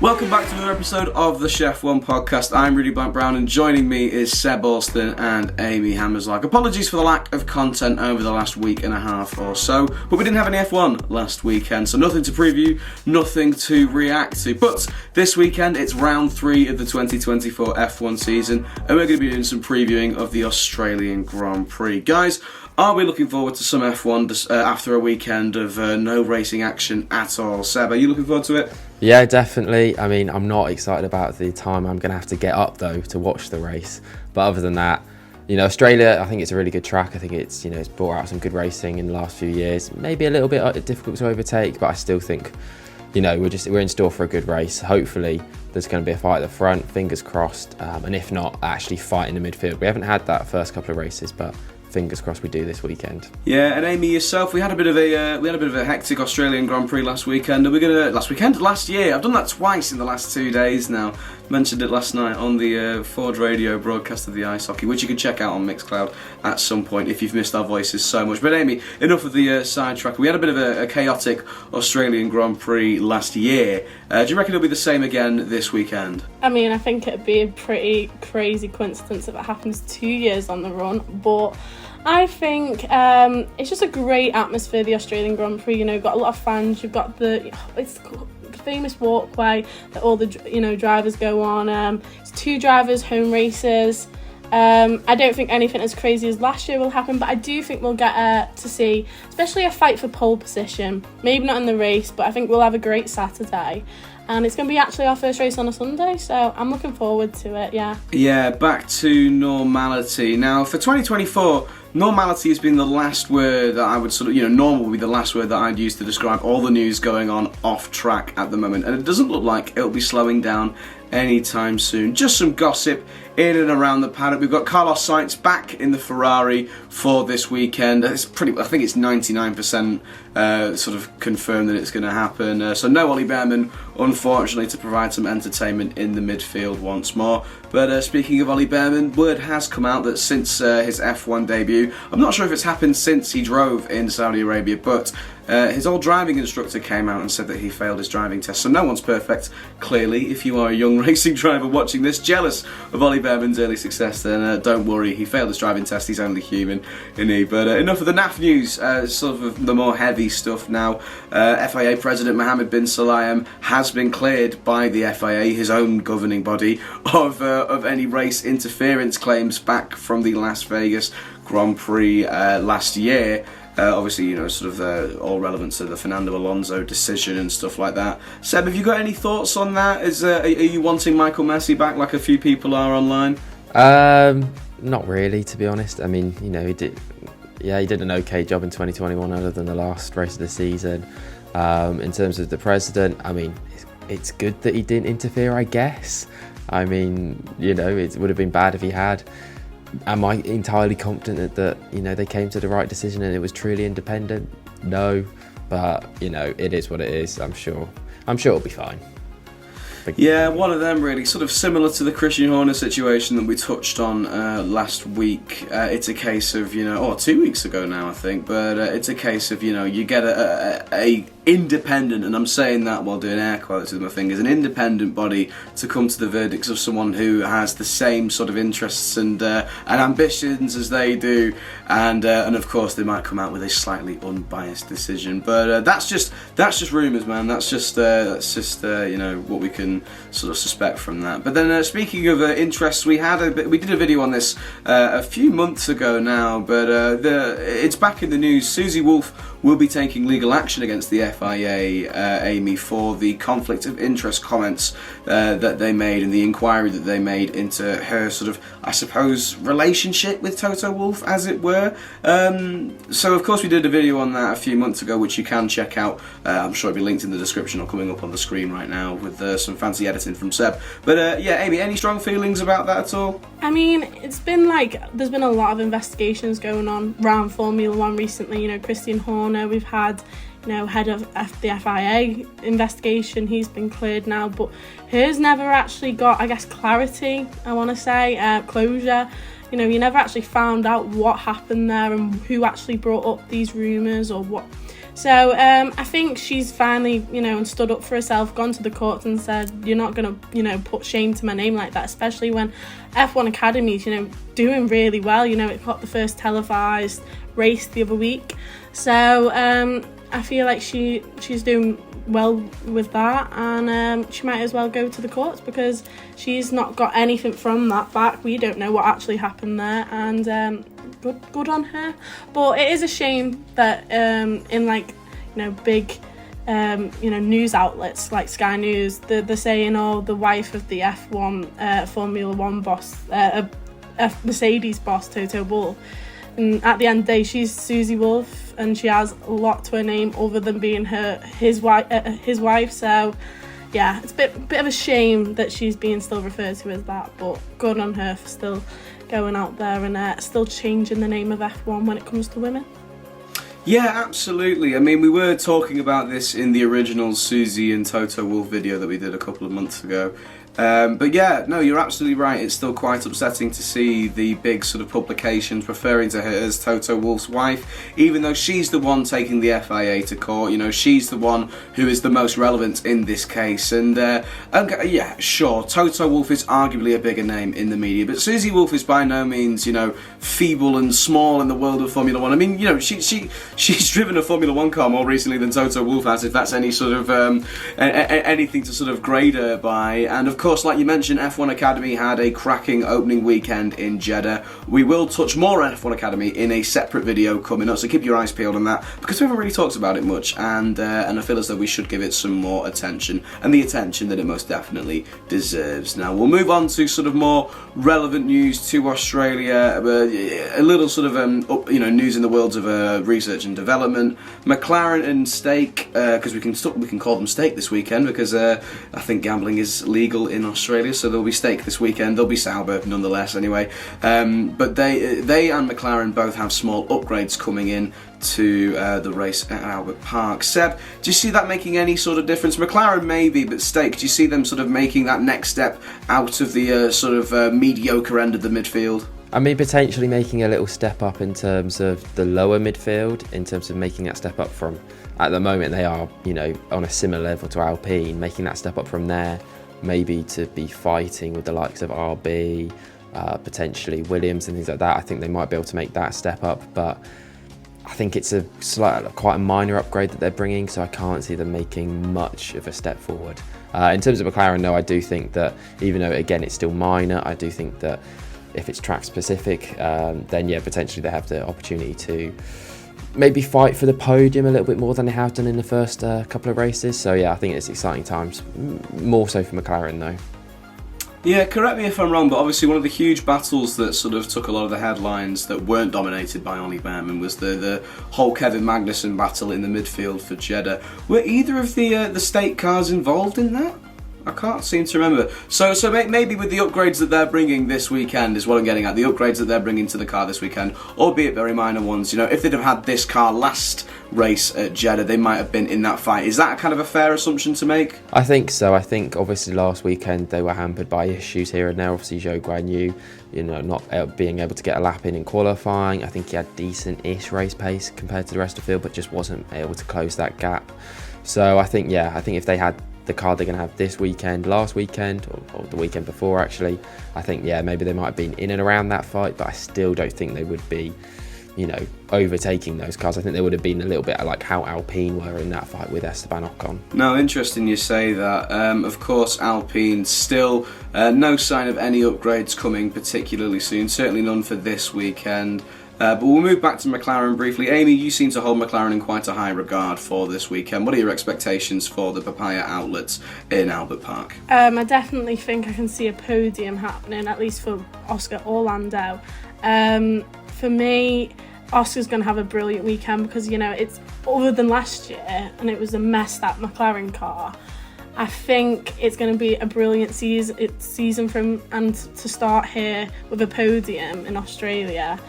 Welcome back to another episode of the ShefF1 Podcast. I'm Rudy Black-Brown and joining me is Seb Alston and Amy Hammerslike. Apologies for the lack of content over the last week and a half or so, but we didn't have any F1 last weekend, so nothing to preview, nothing to react to. But this weekend it's round 3 of the 2024 F1 season and we're going to be doing some previewing of the Australian Grand Prix. Guys, are we looking forward to some F1 after a weekend of no racing action at all? Seb, are you looking forward to it? Yeah, definitely. I mean, I'm not excited about the time I'm going to have to get up, though, to watch the race. But other than that, Australia, I think it's a really good track. I think it's brought out some good racing in the last few years. Maybe a little bit difficult to overtake, but I still think, we're in store for a good race. Hopefully, there's going to be a fight at the front, fingers crossed. And if not, actually fight in the midfield. We haven't had that first couple of races, but fingers crossed we do this weekend. Yeah, and Amy, yourself, we had a bit of a hectic Australian Grand Prix last weekend. Last year. I've done that twice in the last 2 days now. Mentioned it last night on the Ford Radio broadcast of the ice hockey, which you can check out on Mixcloud at some point if you've missed our voices so much. But Amy, enough of the sidetrack. We had a bit of a chaotic Australian Grand Prix last year. Do you reckon it'll be the same again this weekend? I mean, I think it'd be a pretty crazy coincidence if it happens 2 years on the run, but I think it's just a great atmosphere, the Australian Grand Prix. You've got a lot of fans. You've got the famous walkway that all the drivers go on. It's 2 drivers, home races. I don't think anything as crazy as last year will happen, but I do think we'll get to see, especially a fight for pole position. Maybe not in the race, but I think we'll have a great Saturday. And it's going to be actually our first race on a Sunday, so I'm looking forward to it, yeah. Yeah, back to normality. Now, for 2024, normality has been the last word that I would normal would be the last word that I'd use to describe all the news going on off track at the moment. And it doesn't look like it'll be slowing down anytime soon. Just some gossip in and around the paddock. We've got Carlos Sainz back in the Ferrari for this weekend. I think it's 99% sort of confirmed that it's going to happen. So no Ollie Behrman, unfortunately, to provide some entertainment in the midfield once more. But speaking of Ollie Behrman, word has come out that since his F1 debut, I'm not sure if it's happened since he drove in Saudi Arabia, but his old driving instructor came out and said that he failed his driving test. So no one's perfect, clearly. If you are a young racing driver watching this, jealous of Ollie Behrman's early success, then don't worry, he failed his driving test. He's only human, isn't he? But enough of the naff news, sort of the more heavy stuff now. FIA President Mohammed bin Sulayem has been cleared by the FIA, his own governing body, of any race interference claims back from the Las Vegas Grand Prix last year. Obviously, all relevant to the Fernando Alonso decision and stuff like that. Seb, have you got any thoughts on that? Are you wanting Michael Messi back like a few people are online? Not really, to be honest. I mean, he did an okay job in 2021 other than the last race of the season. In terms of the president, I mean, it's good that he didn't interfere, I guess. I mean, it would have been bad if he had. Am I entirely confident that they came to the right decision and it was truly independent? No, but it is what it is. I'm sure it'll be fine. Yeah, one of them really, sort of similar to the Christian Horner situation that we touched on last week. It's a case of, or 2 weeks ago now, I think, but it's a case of, you get a independent, and I'm saying that while doing air quotes with my fingers, an independent body to come to the verdicts of someone who has the same sort of interests and ambitions as they do, and of course they might come out with a slightly unbiased decision, but that's just rumours, man. That's just what we can sort of suspect from that. But then speaking of interests, we did a video on this a few months ago now, but it's back in the news. Susie Wolff will be taking legal action against the FIA, Amy, for the conflict of interest comments that they made and the inquiry that they made into her sort of, I suppose, relationship with Toto Wolff, as it were. So of course we did a video on that a few months ago, which you can check out. I'm sure it'll be linked in the description or coming up on the screen right now with some fancy editing from Seb. But yeah, Amy, any strong feelings about that at all? I mean, it's been there's been a lot of investigations going on around Formula One recently. Christian Horner, we've had head of the FIA investigation, he's been cleared now, but hers never actually got, I guess, clarity, I want to say, closure. You never actually found out what happened there and who actually brought up these rumours or what. So I think she's finally, stood up for herself, gone to the courts and said, you're not going to, put shame to my name like that, especially when F1 Academy's, doing really well. It got the first televised race the other week. So I feel like she's doing well with that, and she might as well go to the courts because she's not got anything from that back. We don't know what actually happened there, and good on her. But it is a shame that in big news outlets like Sky News, they're saying, the wife of the F1 Formula One boss, Mercedes boss Toto Wolff. And at the end of the day, she's Susie Wolff, and she has a lot to her name other than being his wife. So, yeah, it's a bit of a shame that she's being still referred to as that. But good on her for still going out there and still changing the name of F1 when it comes to women. Yeah, absolutely. I mean, we were talking about this in the original Susie and Toto Wolff video that we did a couple of months ago. But yeah, no, you're absolutely right. It's still quite upsetting to see the big sort of publications referring to her as Toto Wolff's wife, even though she's the one taking the FIA to court. She's the one who is the most relevant in this case. And yeah, sure, Toto Wolff is arguably a bigger name in the media, but Susie Wolff is by no means, feeble and small in the world of Formula One. I mean, she's driven a Formula One car more recently than Toto Wolff has, if that's any sort of anything to sort of grade her by. And of course, like you mentioned, F1 Academy had a cracking opening weekend in Jeddah. We will touch more on F1 Academy in a separate video coming up, so keep your eyes peeled on that, because we haven't really talked about it much, and I feel as though we should give it some more attention, and the attention that it most definitely deserves. Now, we'll move on to sort of more relevant news to Australia, a little sort of news in the worlds of research and development. McLaren and Stake, because we can call them Stake this weekend, because I think gambling is legal in Australia, so there'll be Stake this weekend. They'll be Sauber nonetheless anyway, but they and McLaren both have small upgrades coming in to the race at Albert Park. Seb, do you see that making any sort of difference? McLaren maybe, but Stake, do you see them sort of making that next step out of the sort of mediocre end of the midfield? I mean, potentially making a little step up in terms of the lower midfield, in terms of making that step up from, at the moment they are, on a similar level to Alpine, making that step up from there, maybe to be fighting with the likes of RB, potentially Williams and things like that. I think they might be able to make that step up, but I think it's quite a minor upgrade that they're bringing, so I can't see them making much of a step forward. In terms of McLaren, though, I do think that, even though, again, it's still minor, I do think that if it's track specific, then yeah, potentially they have the opportunity to maybe fight for the podium a little bit more than they have done in the first couple of races. So yeah, I think it's exciting times, more so for McLaren though. Yeah, correct me if I'm wrong, but obviously one of the huge battles that sort of took a lot of the headlines that weren't dominated by Ollie Behrman was the whole Kevin Magnussen battle in the midfield for Jeddah. Were either of the Stake cars involved in that? I can't seem to remember. So maybe with the upgrades that they're bringing this weekend is what I'm getting at. The upgrades that they're bringing to the car this weekend, albeit very minor ones. If they'd have had this car last race at Jeddah, they might have been in that fight. Is that kind of a fair assumption to make? I think so. I think obviously last weekend they were hampered by issues here and there. Obviously Zhou Guanyu, not being able to get a lap in qualifying. I think he had decent-ish race pace compared to the rest of the field, but just wasn't able to close that gap. So I think if they had the car they're going to have this weekend, last weekend, or the weekend before actually, I think maybe they might have been in and around that fight, but I still don't think they would be overtaking those cars. I think they would have been a little bit like how Alpine were in that fight with Esteban Ocon. No, interesting you say that. Of course, Alpine still no sign of any upgrades coming particularly soon, certainly none for this weekend. But we'll move back to McLaren briefly. Amy, you seem to hold McLaren in quite a high regard for this weekend. What are your expectations for the Papaya outlets in Albert Park? I definitely think I can see a podium happening, at least for Oscar or Lando. For me, Oscar's going to have a brilliant weekend because, it's other than last year, and it was a messed up McLaren car. I think it's going to be a brilliant season for him, and to start here with a podium in Australia,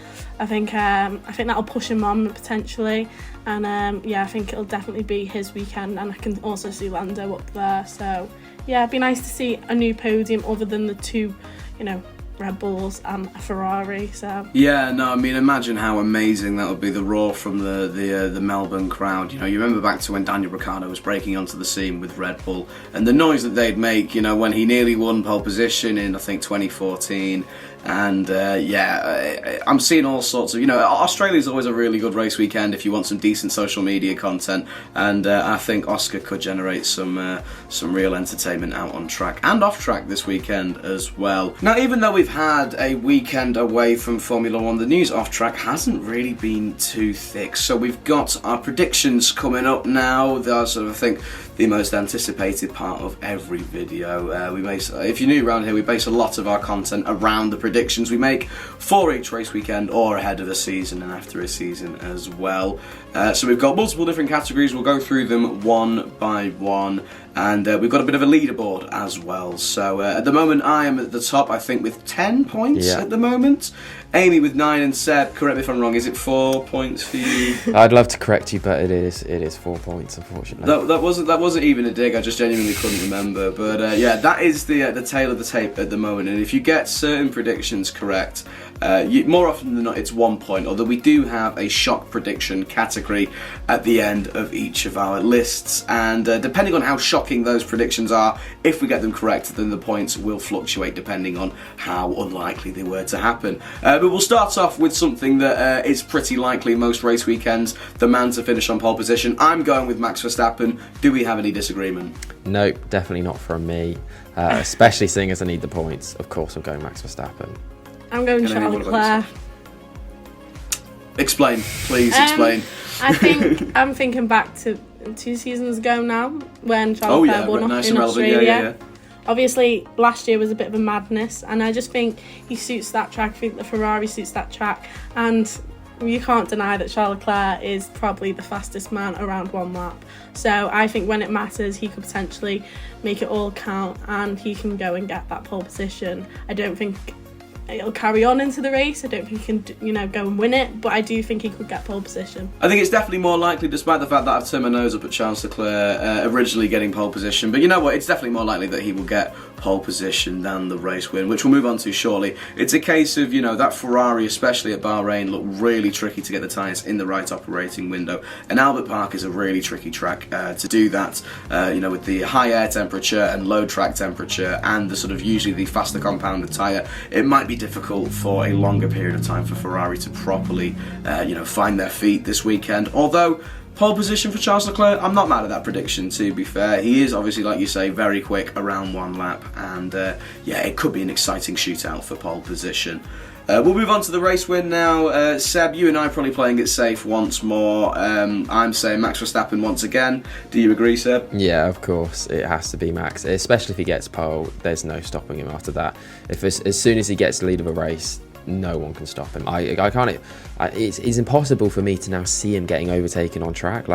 I think that'll push him on potentially, and I think it'll definitely be his weekend, and I can also see Lando up there. So yeah, it'd be nice to see a new podium other than the two, Red Bulls and a Ferrari. So yeah, no, I mean, imagine how amazing that would be, the roar from the Melbourne crowd. You know, you remember back to when Daniel Ricciardo was breaking onto the scene with Red Bull and the noise that they'd make, you know, when he nearly won pole position in, I think, 2014. And I'm seeing all sorts of, you know, Australia's always a really good race weekend if you want some decent social media content, and I think Oscar could generate some real entertainment out on track and off track this weekend as well. Now, even though we've had a weekend away from Formula One, the news off track hasn't really been too thick. So we've got our predictions coming up now. That's sort of, I think, the most anticipated part of every video. If you're new around here, we base a lot of our content around the predictions we make for each race weekend or ahead of a season and after a season as well. So we've got multiple different categories. We'll go through them one by one. And we've got a bit of a leaderboard as well. So at the moment, I am at the top, I think, with 10 points at the moment. Amy with 9, and Seb, correct me if I'm wrong, is it 4 points for you? I'd love to correct you, but it is 4 points, unfortunately. That wasn't even a dig. I just genuinely couldn't remember. But that is the tail of the tape at the moment. And if you get certain predictions correct, more often than not, it's 1 point. Although we do have a shock prediction category at the end of each of our lists, and depending on how shocking those predictions are, if we get them correct, then the points will fluctuate depending on how unlikely they were to happen. But we'll start off with something that is pretty likely most race weekends: the man to finish on pole position. I'm going with Max Verstappen. Do we have any disagreement? Nope, definitely not from me. Especially seeing as I need the points. Of course, I'm going Max Verstappen. I'm going Charles Leclerc. Explain, please explain. I think I'm thinking back to 2 seasons ago now when Charles Leclerc won in Australia. Yeah. Obviously, last year was a bit of a madness, and I just think he suits that track. I think the Ferrari suits that track, and you can't deny that Charles Leclerc is probably the fastest man around one lap. So I think when it matters, he could potentially make it all count, and he can go and get that pole position. I don't think it'll carry on into the race. I don't think he can, go and win it, but I do think he could get pole position. I think it's definitely more likely, despite the fact that I've turned my nose up at Charles Leclerc originally getting pole position. But you know what? It's definitely more likely that he will get pole position than the race win, which we'll move on to shortly. It's a case of, that Ferrari, especially at Bahrain, looked really tricky to get the tyres in the right operating window. And Albert Park is a really tricky track to do that, with the high air temperature and low track temperature and the sort of usually the faster compounded tyre. It might be difficult for a longer period of time for Ferrari to properly, find their feet this weekend. Although, pole position for Charles Leclerc, I'm not mad at that prediction, to be fair. He is obviously, like you say, very quick around one lap, and it could be an exciting shootout for pole position. We'll move on to the race win now. Seb, you and I are probably playing it safe once more. I'm saying Max Verstappen once again. Do you agree, Seb? Yeah, of course. It has to be Max, especially if he gets pole. There's no stopping him after that. As soon as he gets the lead of a race, no one can stop him. I can't. It's impossible for me to now see him getting overtaken on track.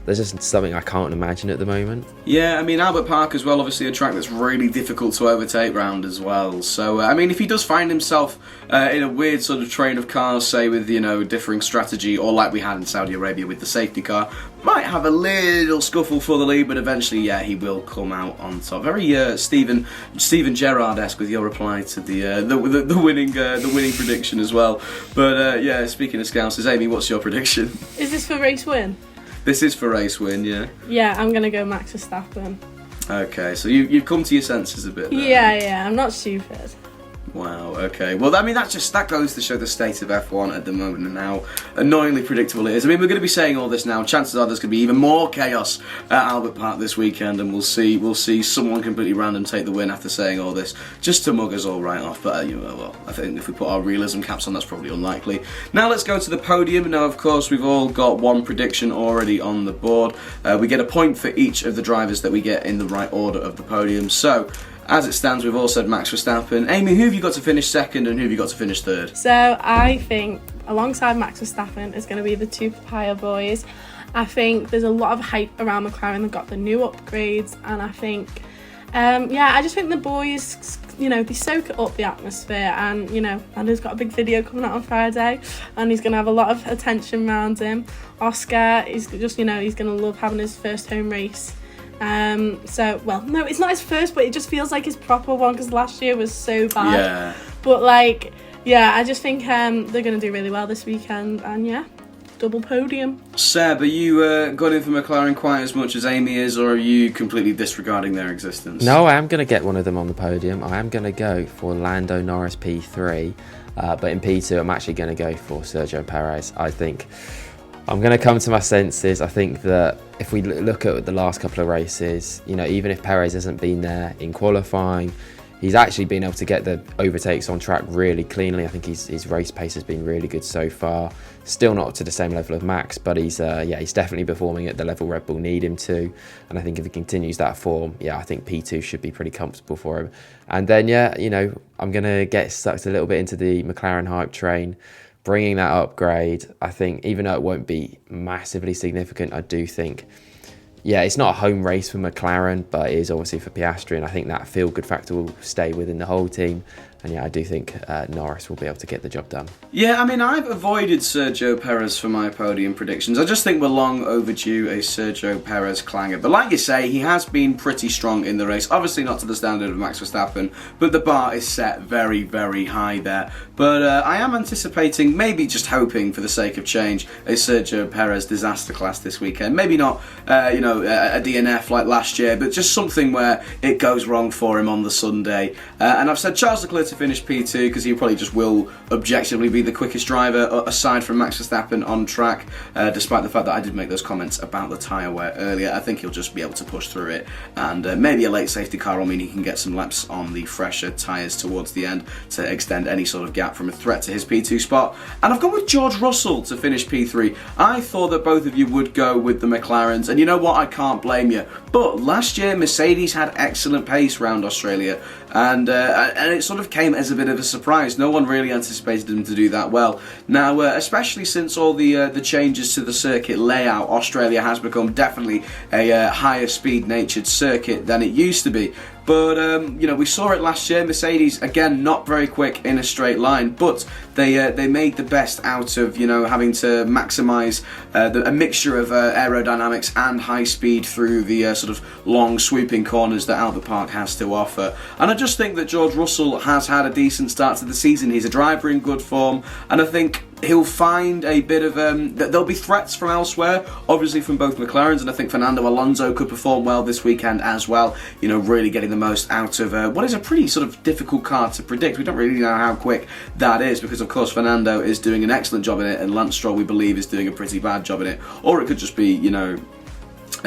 There's just something I can't imagine at the moment. Yeah, Albert Park as well, obviously a track that's really difficult to overtake round as well. So, if he does find himself in a weird sort of train of cars, say with, differing strategy, or like we had in Saudi Arabia with the safety car, might have a little scuffle for the lead, but eventually, he will come out on top. Very Steven Gerrard-esque with your reply to the winning prediction as well. But, speaking of Scousers, Amy, what's your prediction? Is this for race win? This is for race win, yeah? Yeah, I'm going to go Max Verstappen. Okay, so you've come to your senses a bit there. Yeah, I'm not stupid. Wow, okay. Well, that goes to show the state of F1 at the moment and how annoyingly predictable it is. We're going to be saying all this now. Chances are there's going to be even more chaos at Albert Park this weekend, and we'll see someone completely random take the win after saying all this, just to mug us all right off. But, I think if we put our realism caps on, that's probably unlikely. Now let's go to the podium. Now, of course, we've all got one prediction already on the board. We get a point for each of the drivers that we get in the right order of the podium. So, as it stands, we've all said Max Verstappen. Amy, who have you got to finish second and who have you got to finish third? So I think alongside Max Verstappen is going to be the two Papaya boys. I think there's a lot of hype around McLaren. They've got the new upgrades, and I think, I just think the boys, they soak up the atmosphere, and, Lando's got a big video coming out on Friday, and he's going to have a lot of attention around him. Oscar is just, he's going to love having his first home race. No, it's not his first, but it just feels like his proper one, because last year was so bad. Yeah. But like, yeah, I just think they're going to do really well this weekend, and yeah, double podium. Seb, are you got in for McLaren quite as much as Amy is, or are you completely disregarding their existence? No, I am going to get one of them on the podium. I am going to go for Lando Norris P3, but in P2 I'm actually going to go for Sergio Perez. I think I'm going to come to my senses. I think that if we look at the last couple of races, you know, even if Perez hasn't been there in qualifying, he's actually been able to get the overtakes on track really cleanly. I think his race pace has been really good so far. Still not to the same level of Max, but he's definitely performing at the level Red Bull need him to. And I think if he continues that form, I think P2 should be pretty comfortable for him. And then, I'm going to get sucked a little bit into the McLaren hype train, bringing that upgrade. I think even though it won't be massively significant, I do think, it's not a home race for McLaren, but it is obviously for Piastri, and I think that feel-good factor will stay within the whole team. And I do think Norris will be able to get the job done. Yeah, I mean, I've avoided Sergio Perez for my podium predictions. I just think we're long overdue a Sergio Perez clanger. But like you say, he has been pretty strong in the race. Obviously not to the standard of Max Verstappen, but the bar is set very, very high there. But I am anticipating, maybe just hoping for the sake of change, a Sergio Perez disaster class this weekend. Maybe not, a DNF like last year, but just something where it goes wrong for him on the Sunday. And I've said Charles Leclerc to finish P2 because he probably just will objectively be the quickest driver aside from Max Verstappen on track, despite the fact that I did make those comments about the tyre wear earlier. I think he'll just be able to push through it, and maybe a late safety car will mean he can get some laps on the fresher tyres towards the end to extend any sort of gap from a threat to his P2 spot. And I've gone with George Russell to finish P3. I thought that both of you would go with the McLarens, and you know what, I can't blame you. But last year Mercedes had excellent pace around Australia, and it sort of came as a bit of a surprise. No one really anticipated them to do that well. Now, especially since all the changes to the circuit layout, Australia has become definitely a higher speed natured circuit than it used to be. But, we saw it last year. Mercedes, again, not very quick in a straight line, but they made the best out of, having to maximise a mixture of aerodynamics and high speed through the sort of long swooping corners that Albert Park has to offer. And I just think that George Russell has had a decent start to the season. He's a driver in good form, and I think he'll find a bit of there'll be threats from elsewhere, obviously from both McLarens, and I think Fernando Alonso could perform well this weekend as well, really getting the most out of what is a pretty sort of difficult car to predict. We don't really know how quick that is, because of course Fernando is doing an excellent job in it, and Lance Stroll, we believe, is doing a pretty bad job in it, or it could just be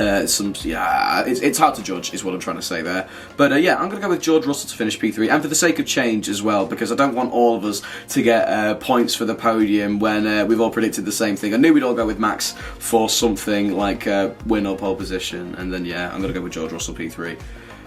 it's hard to judge is what I'm trying to say there. But I'm going to go with George Russell to finish P3, and for the sake of change as well, because I don't want all of us to get points for the podium when we've all predicted the same thing. I knew we'd all go with Max for something like win or pole position, and then I'm going to go with George Russell P3.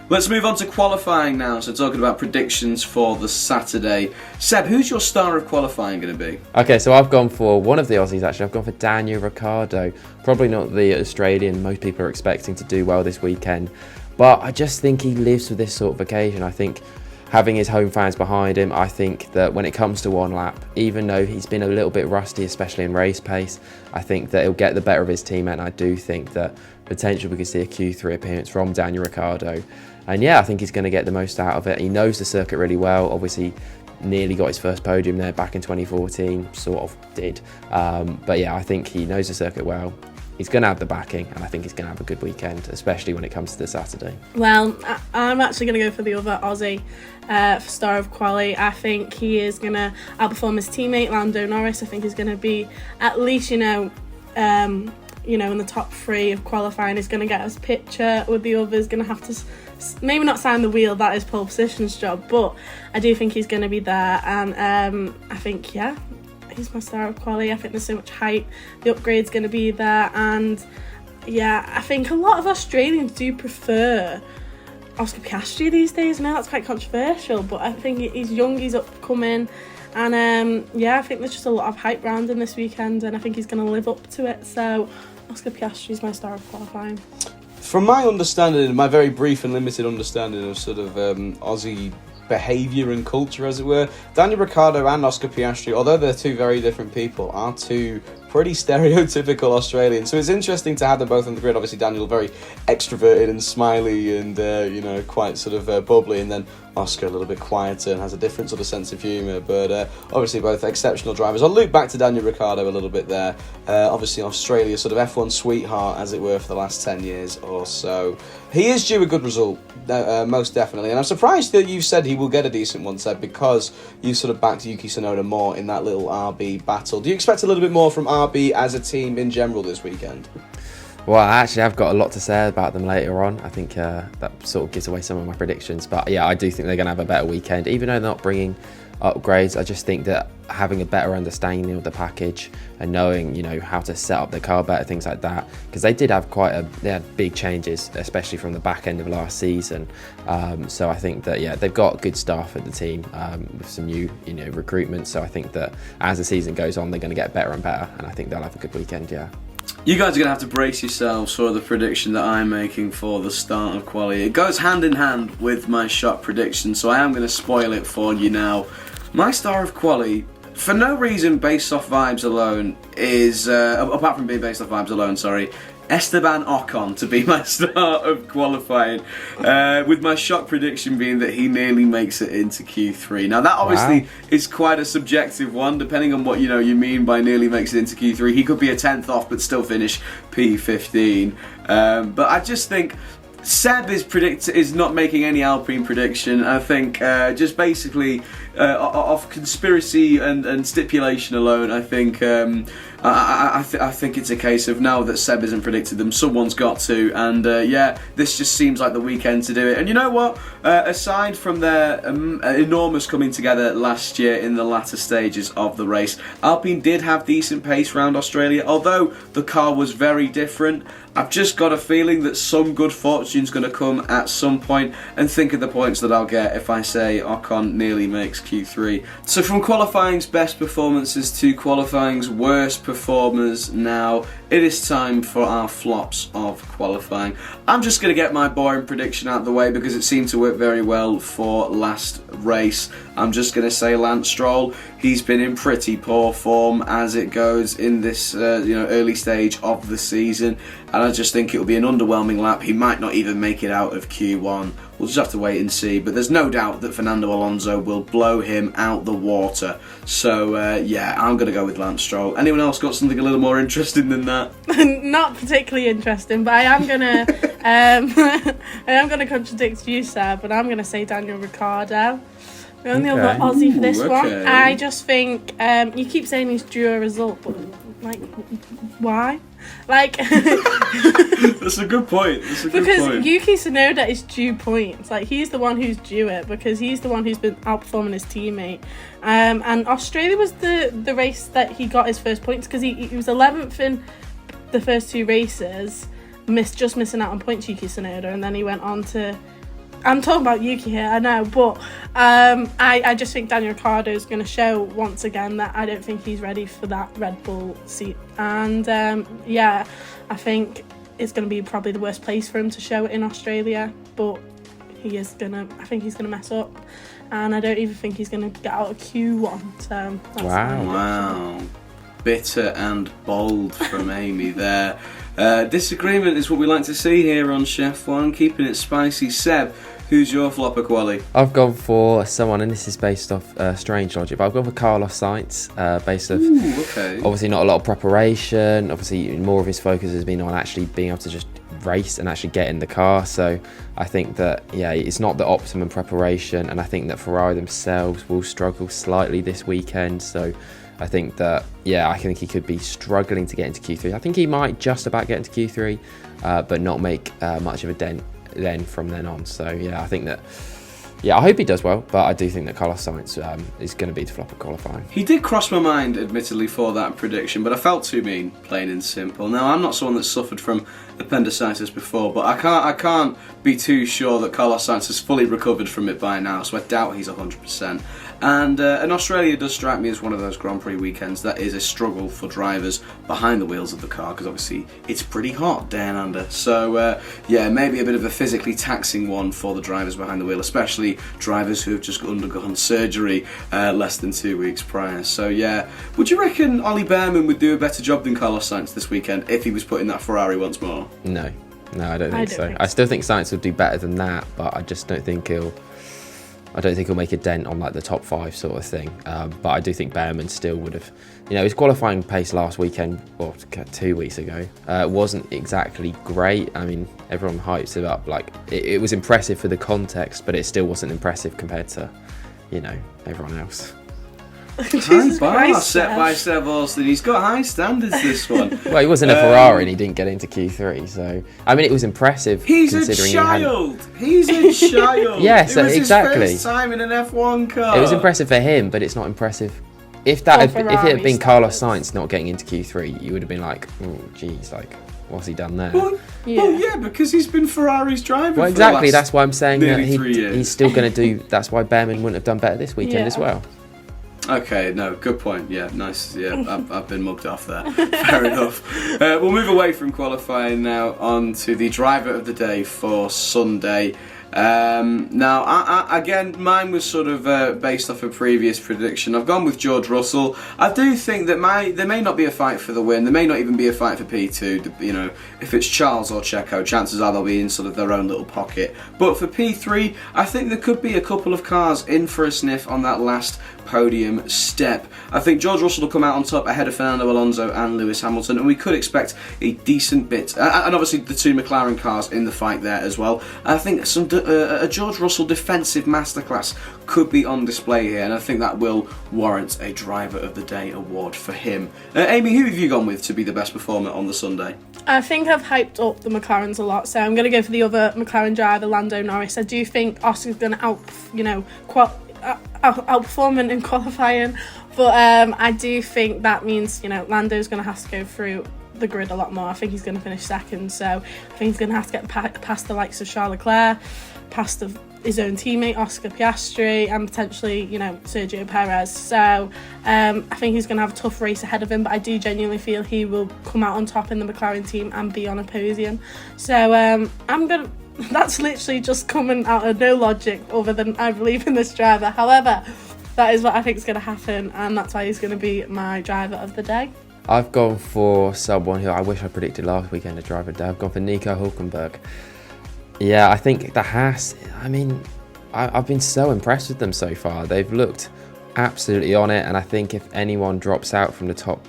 Let's move on to qualifying now. So talking about predictions for the Saturday. Seb, who's your star of qualifying going to be? Okay, so I've gone for one of the Aussies actually. I've gone for Daniel Ricciardo. Probably not the Australian most people are expecting to do well this weekend, but I just think he lives for this sort of occasion. I think having his home fans behind him, I think that when it comes to one lap, even though he's been a little bit rusty, especially in race pace, I think that he'll get the better of his teammate, and I do think that potentially we could see a Q3 appearance from Daniel Ricciardo. And I think he's going to get the most out of it. He knows the circuit really well. Obviously, nearly got his first podium there back in 2014, sort of did. But I think he knows the circuit well. He's going to have the backing, and I think he's going to have a good weekend, especially when it comes to the Saturday. Well, I'm actually going to go for the other Aussie for star of quali. I think he is going to outperform his teammate Lando Norris. I think he's going to be at least, in the top 3 of qualifying. He's going to get his picture with the others, going to have to maybe not sign the wheel, that is pole position's job, but I do think he's going to be there, and I think, he's my star of quali. I think there's so much hype, the upgrade's going to be there, and I think a lot of Australians do prefer Oscar Piastri these days. Now that's quite controversial, but I think he's young, he's upcoming, and I think there's just a lot of hype around him this weekend, and I think he's going to live up to it. So Oscar Piastri is my star of qualifying. From my understanding, my very brief and limited understanding of sort of Aussie behaviour and culture, as it were, Daniel Ricciardo and Oscar Piastri, although they're two very different people, are two pretty stereotypical Australian. So it's interesting to have them both on the grid. Obviously, Daniel very extroverted and smiley and, quite sort of bubbly. And then Oscar a little bit quieter and has a different sort of sense of humour. But obviously both exceptional drivers. I'll loop back to Daniel Ricciardo a little bit there. Obviously Australia's sort of F1 sweetheart, as it were, for the last 10 years or so. He is due a good result, most definitely. And I'm surprised that you've said he will get a decent one, Seb, because you sort of backed Yuki Tsunoda more in that little RB battle. Do you expect a little bit more from RB as a team in general this weekend? Well, I actually have got a lot to say about them later on. I think that sort of gives away some of my predictions. But yeah, I do think they're going to have a better weekend. Even though they're not bringing upgrades, I just think that having a better understanding of the package and knowing, how to set up the car better, things like that. Because they did have they had big changes, especially from the back end of last season. So I think that, they've got good staff at the team with some new, recruitment. So I think that as the season goes on, they're going to get better and better. And I think they'll have a good weekend, yeah. You guys are going to have to brace yourselves for the prediction that I'm making for the start of quali. It goes hand in hand with my shot prediction, so I am going to spoil it for you now. My star of quali, for no reason based off vibes alone, is, apart from being based off vibes alone, Esteban Ocon to be my start of qualifying, with my shock prediction being that he nearly makes it into Q3. Now that obviously is quite a subjective one, depending on what you mean by nearly makes it into Q3. He could be a 10th off but still finish P15. But I just think Seb is not making any Alpine prediction. I think just basically off conspiracy and stipulation alone, I think I think it's a case of now that Seb hasn't predicted them, someone's got to, and this just seems like the weekend to do it. And you know what? Aside from their enormous coming together last year in the latter stages of the race, Alpine did have decent pace around Australia, although the car was very different. I've just got a feeling that some good fortune's going to come at some point, and think of the points that I'll get if I say Ocon nearly makes Q3. So from qualifying's best performances to qualifying's worst performers now, it is time for our flops of qualifying. I'm just going to get my boring prediction out of the way because it seemed to work very well for last race. I'm just going to say Lance Stroll. He's been in pretty poor form as it goes in this early stage of the season, and I just think it'll be an underwhelming lap. He might not even make it out of Q1. We'll just have to wait and see, but there's no doubt that Fernando Alonso will blow him out the water. So I'm going to go with Lance Stroll. Anyone else got something a little more interesting than that? Not particularly interesting, but I am gonna contradict you, Seb, but I'm gonna say Daniel Ricciardo. We only got Aussie for this one. I just think you keep saying he's due a result, but why? That's a good point. Because Yuki Tsunoda is due points. He's the one who's due it because he's the one who's been outperforming his teammate. And Australia was the race that he got his first points because he was 11th in the first two races, missing out on points, Yuki Tsunoda, and then he went on to. I'm talking about Yuki here, I know, but I just think Daniel Ricciardo is going to show once again that I don't think he's ready for that Red Bull seat. And I think it's going to be probably the worst place for him to show it in Australia, but I think he's going to mess up, and I don't even think he's going to get out of Q1. So that's wow. Bitter and bold from Amy there. Disagreement is what we like to see here on ShefF1, keeping it spicy. Seb, who's your flopper quali? I've gone for someone, and this is based off strange logic, but I've gone for Carlos Sainz, based off obviously not a lot of preparation. Obviously more of his focus has been on actually being able to just race and actually get in the car. So I think that it's not the optimum preparation, and I think that Ferrari themselves will struggle slightly this weekend. So I think that I think he could be struggling to get into Q3. I think he might just about get into Q3, but not make much of a dent then from then on. So I think that I hope he does well, but I do think that Carlos Sainz is going to be the flop of qualifying. He did cross my mind, admittedly, for that prediction, but I felt too mean, plain and simple. Now, I'm not someone that's suffered from appendicitis before, but I can't be too sure that Carlos Sainz has fully recovered from it by now, so I doubt he's 100%. And Australia does strike me as one of those Grand Prix weekends that is a struggle for drivers behind the wheels of the car, because obviously it's pretty hot down under. So maybe a bit of a physically taxing one for the drivers behind the wheel, especially especially drivers who have just undergone surgery less than 2 weeks prior. So yeah, would you reckon Ollie Behrman would do a better job than Carlos Sainz this weekend if he was put in that Ferrari once more? No, I don't think so. I still think Sainz will do better than that, but I just don't think he'll make a dent on like the top 5 sort of thing. But I do think Behrman still would have, his qualifying pace last weekend, or 2 weeks ago, wasn't exactly great. I mean, everyone hypes it up. Like, it was impressive for the context, but it still wasn't impressive compared to, everyone else. Jesus Christ, set by Seb Austin. He's got high standards, this one. Well, he was in a Ferrari and he didn't get into Q3, so I mean, it was impressive. He's a child. He's a child. Yes, it was exactly. His first time in an F1 car. It was impressive for him, but it's not impressive. If it had been Carlos Sainz not getting into Q3, you would have been like, oh, geez, like, what's he done there? Well, yeah, because he's been Ferrari's driver. Well, exactly. For the last that's why I'm saying that he's still going to do. That's why Behrman wouldn't have done better this weekend as well. Okay, no, good point. Yeah, nice. Yeah, I've been mugged off there. Fair enough. We'll move away from qualifying now on to the driver of the day for Sunday. Now, again, mine was sort of based off a previous prediction. I've gone with George Russell. I do think that there may not be a fight for the win. There may not even be a fight for P2. If it's Charles or Checo, chances are they'll be in sort of their own little pocket. But for P3, I think there could be a couple of cars in for a sniff on that last podium step. I think George Russell will come out on top ahead of Fernando Alonso and Lewis Hamilton, and we could expect a decent bit, and obviously the 2 McLaren cars in the fight there as well. I think a George Russell defensive masterclass could be on display here, and I think that will warrant a Driver of the Day award for him. Amy, who have you gone with to be the best performer on the Sunday? I think I've hyped up the McLarens a lot, so I'm going to go for the other McLaren driver, Lando Norris. I do think Oscar's going to outperform in qualifying, but I do think that means Lando's going to have to go through the grid a lot more. I think he's going to finish second, so I think he's going to have to get past the likes of Charles Leclerc, past his own teammate Oscar Piastri, and potentially Sergio Perez. So I think he's going to have a tough race ahead of him, but I do genuinely feel he will come out on top in the McLaren team and be on a podium. So that's literally just coming out of no logic other than I believe in this driver. However, that is what I think is going to happen, and that's why he's going to be my driver of the day. I've gone for someone who I wish I predicted last weekend a driver of the day. I've gone for Nico Hülkenberg. Yeah, I think the Haas, I've been so impressed with them so far. They've looked absolutely on it, and I think if anyone drops out from the top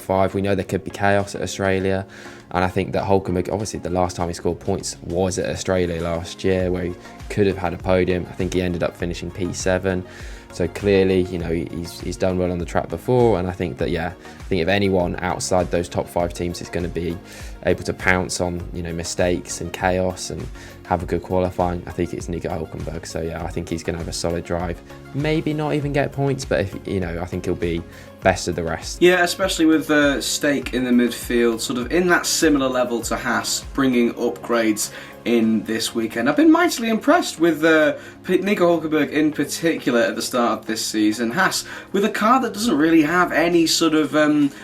5, we know there could be chaos at Australia. And I think that Hülkenberg, obviously the last time he scored points was at Australia last year, where he could have had a podium. I think he ended up finishing P7. So clearly, he's done well on the track before, and I think that I think if anyone outside those top 5 teams is going to be able to pounce on mistakes and chaos and have a good qualifying, I think it's Nico Hülkenberg. So I think he's going to have a solid drive. Maybe not even get points, but if I think he'll be best of the rest. Yeah, especially with Stake in the midfield, sort of in that similar level to Haas, bringing upgrades in this weekend. I've been mightily impressed with Nico Hülkenberg in particular at the start of this season. Haas, with a car that doesn't really have any sort of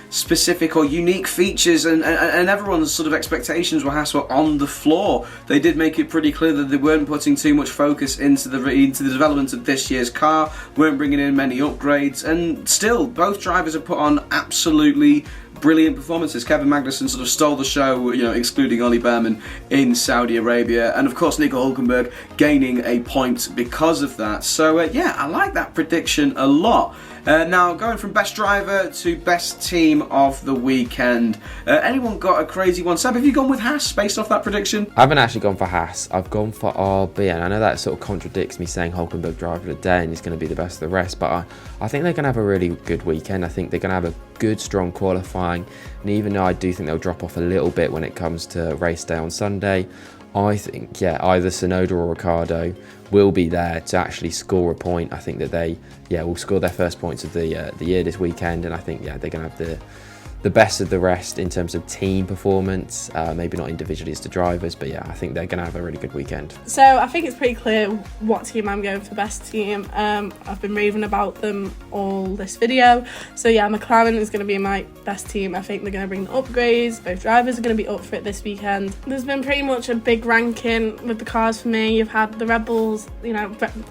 specific or unique features, and everyone's sort of expectations were Haas were on the floor. They did make it pretty clear that they weren't putting too much focus into the development of this year's car, weren't bringing in many upgrades, and still both drivers have put on absolutely brilliant performances. Kevin Magnussen sort of stole the show, excluding Ollie Behrman in Saudi Arabia, and of course Nico Hülkenberg gaining a point because of that. So I like that prediction a lot. Now, going from best driver to best team of the weekend. Anyone got a crazy one? Seb, have you gone with Haas based off that prediction? I haven't actually gone for Haas. I've gone for RB, and I know that sort of contradicts me saying Hülkenberg driver of the day and he's going to be the best of the rest, but I think they're going to have a really good weekend. I think they're going to have a good, strong qualifying, and even though I do think they'll drop off a little bit when it comes to race day on Sunday, I think, either Tsunoda or Ricciardo will be there to actually score a point. I think that they, will score their first points of the year this weekend, and I think, they're going to have the best of the rest in terms of team performance, maybe not individually as the drivers, but yeah, I think they're going to have a really good weekend. So I think it's pretty clear what team I'm going for best team. I've been raving about them all this video. So yeah, McLaren is going to be my best team. I think they're going to bring the upgrades. Both drivers are going to be up for it this weekend. There's been pretty much a big ranking with the cars for me. You've had the Red Bulls,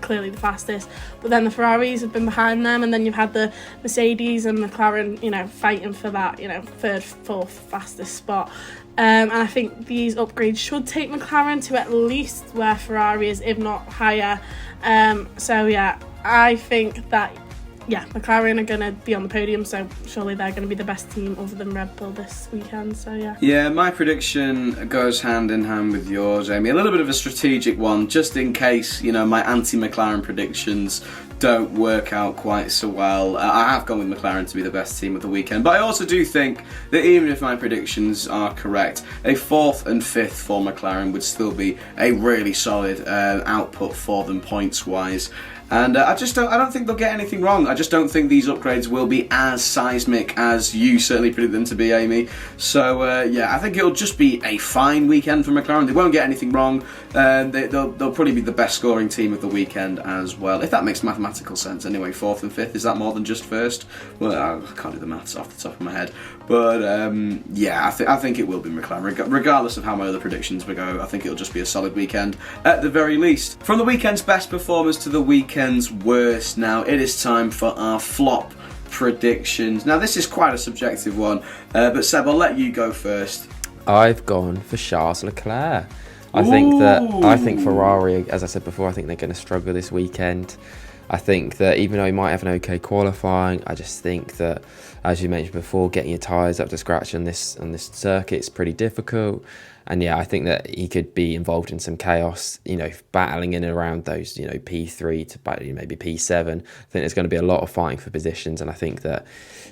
clearly the fastest, but then the Ferraris have been behind them, and then you've had the Mercedes and McLaren, fighting for that, third, fourth fastest spot. And I think these upgrades should take McLaren to at least where Ferrari is, if not higher. So yeah, I think that McLaren are going to be on the podium, so surely they're going to be the best team other than Red Bull this weekend, so yeah. Yeah, my prediction goes hand in hand with yours, Amy. A little bit of a strategic one, just in case, my anti-McLaren predictions don't work out quite so well. I have gone with McLaren to be the best team of the weekend, but I also do think that even if my predictions are correct, a 4th and 5th for McLaren would still be a really solid output for them points-wise. And I don't think they'll get anything wrong. I just don't think these upgrades will be as seismic as you certainly predict them to be, Amy. So, I think it'll just be a fine weekend for McLaren. They won't get anything wrong. They'll probably be the best scoring team of the weekend as well, if that makes mathematical sense. Anyway, 4th and 5th, is that more than just 1st? Well, I can't do the maths off the top of my head. But, I think it will be McLaren. Regardless of how my other predictions will go, I think it'll just be a solid weekend at the very least. From the weekend's best performers to the weekend's worst, now it is time for our flop predictions. Now this is quite a subjective one, but Seb, I'll let you go first. I've gone for Charles Leclerc. I think Ferrari, as I said before, I think they're going to struggle this weekend. I think that even though he might have an okay qualifying, I just think that, as you mentioned before, getting your tyres up to scratch on this circuit is pretty difficult. And yeah, I think that he could be involved in some chaos, battling in and around those, P3 to maybe P7. I think there's going to be a lot of fighting for positions, and I think that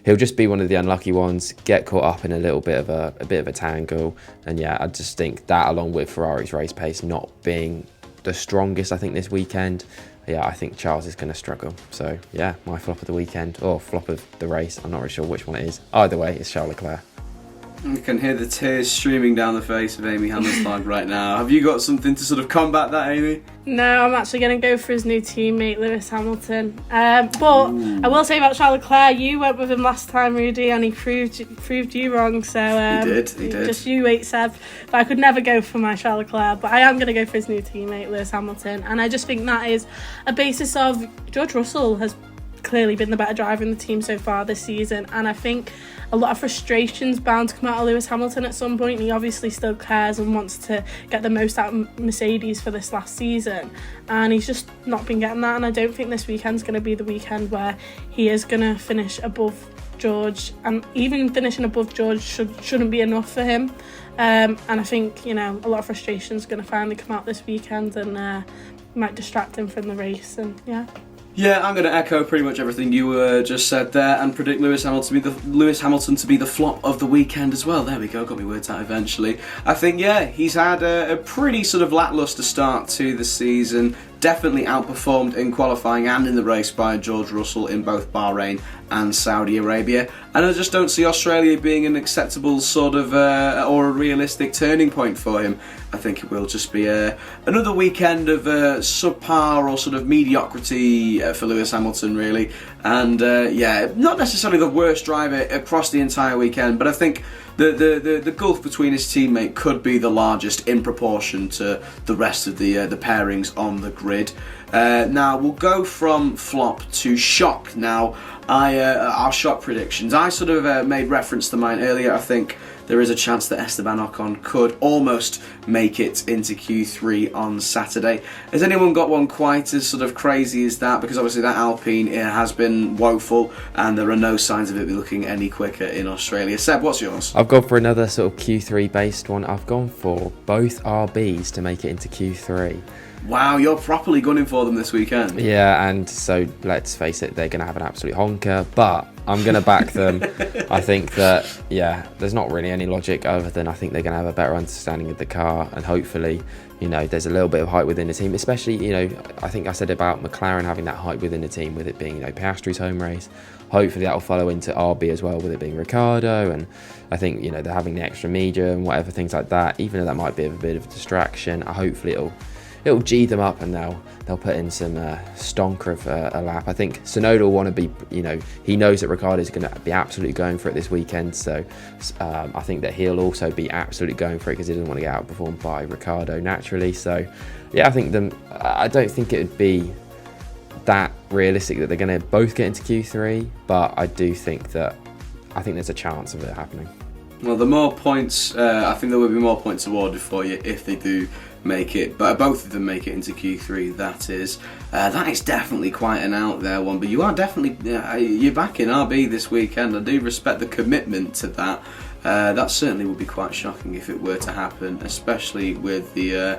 he'll just be one of the unlucky ones, get caught up in a bit of a tangle. And yeah, I just think that, along with Ferrari's race pace not being the strongest, I think this weekend, yeah, I think Charles is going to struggle. So yeah, my flop of the weekend, or flop of the race, I'm not really sure which one it is. Either way, it's Charles Leclerc. You can hear the tears streaming down the face of Amy Hammerslag right now. Have you got something to sort of combat that, Amy? No, I'm actually going to go for his new teammate, Lewis Hamilton. But I will say about Charles Leclerc, you went with him last time, Rudy, and he proved you wrong. So he did. Just you wait, Seb. But I could never go for my Charles Leclerc, but I am going to go for his new teammate, Lewis Hamilton. And I just think that is a basis of George Russell has clearly been the better driver in the team so far this season, and I think a lot of frustration's bound to come out of Lewis Hamilton at some point. He obviously still cares and wants to get the most out of Mercedes for this last season, and he's just not been getting that, and I don't think this weekend's going to be the weekend where he is going to finish above George, and even finishing above George shouldn't be enough for him. And I think a lot of frustration's going to finally come out this weekend, and might distract him from the race, and yeah. Yeah, I'm going to echo pretty much everything you just said there and predict Lewis Hamilton to be the flop of the weekend as well. There we go, got my words out eventually. I think, he's had a pretty sort of lacklustre start to the season. Definitely outperformed in qualifying and in the race by George Russell in both Bahrain and Saudi Arabia. And I just don't see Australia being an acceptable sort of or a realistic turning point for him. I think it will just be another weekend of subpar or sort of mediocrity for Lewis Hamilton, really. And not necessarily the worst driver across the entire weekend, but I think the gulf between his teammate could be the largest in proportion to the rest of the pairings on the grid. Now we'll go from flop to shock. Now, our shock predictions. I sort of made reference to mine earlier. I think there is a chance that Esteban Ocon could almost make it into Q3 on Saturday. Has anyone got one quite as sort of crazy as that? Because obviously that Alpine has been woeful, and there are no signs of it looking any quicker in Australia. Seb, what's yours? I've gone for another sort of Q3 based one. I've gone for both RBs to make it into Q3. Wow, you're properly gunning for them this weekend. Yeah, and so let's face it, they're going to have an absolute honker, but I'm going to back them. I think that, there's not really any logic other than I think they're going to have a better understanding of the car, and hopefully, there's a little bit of hype within the team, especially, I think I said about McLaren having that hype within the team with it being, Piastri's home race. Hopefully that will follow into RB as well, with it being Ricciardo, and I think, they're having the extra media and whatever, things like that, even though that might be a bit of a distraction. Hopefully it'll G them up, and they'll put in some stonker of a lap. I think Tsunoda will want to be, he knows that Ricciardo is going to be absolutely going for it this weekend, so I think that he'll also be absolutely going for it because he doesn't want to get outperformed by Ricciardo naturally. So I don't think it would be that realistic that they're going to both get into Q3, but I think there's a chance of it happening. Well, the more points, I think there will be more points awarded for you if they do make it, but both of them make it into Q3. That is definitely quite an out there one. But you are definitely you're back in RB this weekend. I do respect the commitment to that. That certainly would be quite shocking if it were to happen, especially with the,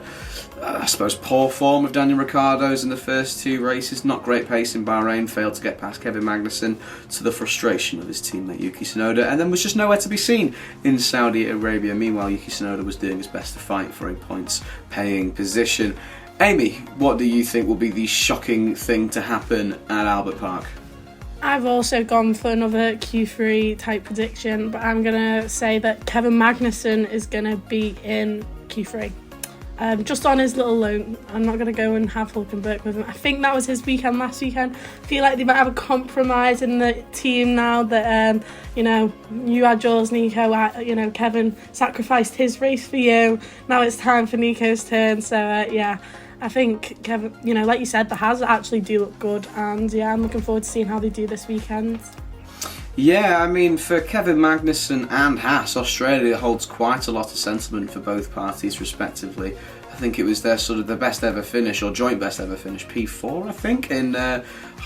I suppose, poor form of Daniel Ricciardo's in the first two races. Not great pace in Bahrain, failed to get past Kevin Magnussen, to the frustration of his teammate Yuki Tsunoda, and then was just nowhere to be seen in Saudi Arabia. Meanwhile, Yuki Tsunoda was doing his best to fight for a points-paying position. Amy, what do you think will be the shocking thing to happen at Albert Park? I've also gone for another Q3 type prediction, but I'm going to say that Kevin Magnussen is going to be in Q3. Just on his little loan. I'm not going to go and have Hulkenberg with him. I think that was his weekend last weekend. I feel like they might have a compromise in the team now that, you had yours, Nico. Kevin sacrificed his race for you. Now it's time for Nico's turn. So, I think Kevin, like you said, the Haas actually do look good, and I'm looking forward to seeing how they do this weekend. Yeah, I mean, for Kevin Magnussen and Haas, Australia holds quite a lot of sentiment for both parties, respectively. I think it was their best ever finish, or joint best ever finish, P4, I think, in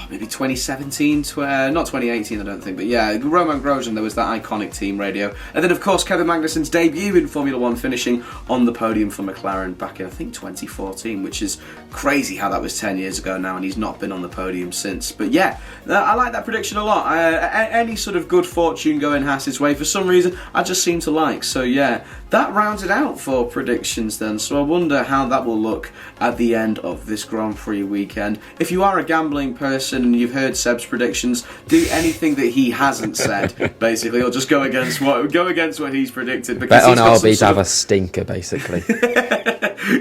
maybe 2017, not 2018, I don't think, but Romain Grosjean, there was that iconic team radio. And then, of course, Kevin Magnussen's debut in Formula 1, finishing on the podium for McLaren back in, I think, 2014, which is crazy how that was 10 years ago now, and he's not been on the podium since. But I like that prediction a lot. Any sort of good fortune going Haas's way, for some reason, I just seem to like. So, that rounds it out for predictions then. So I wonder how that will look at the end of this Grand Prix weekend. If you are a gambling person and you've heard Seb's predictions, do anything that he hasn't said, basically, or just go against what he's predicted. Bet on RB to have a stinker, basically.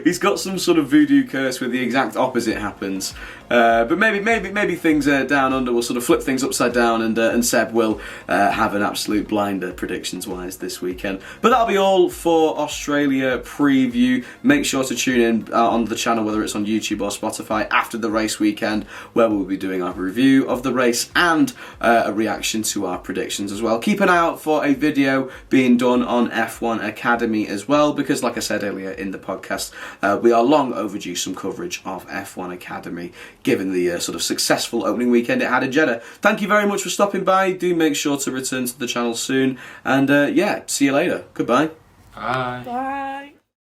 He's got some sort of voodoo curse where the exact opposite happens. But maybe things down under will sort of flip things upside down, and Seb will have an absolute blinder predictions-wise this weekend. But that'll be all for Australia preview. Make sure to tune in on the channel, whether it's on YouTube or Spotify, after the race weekend, where we'll be doing our review of the race and a reaction to our predictions as well. Keep an eye out for a video being done on F1 Academy as well, because like I said earlier in the podcast, we are long overdue some coverage of F1 Academy, given the sort of successful opening weekend it had in Jeddah. Thank you very much for stopping by. Do make sure to return to the channel soon, and see you later. Goodbye. Bye. Bye.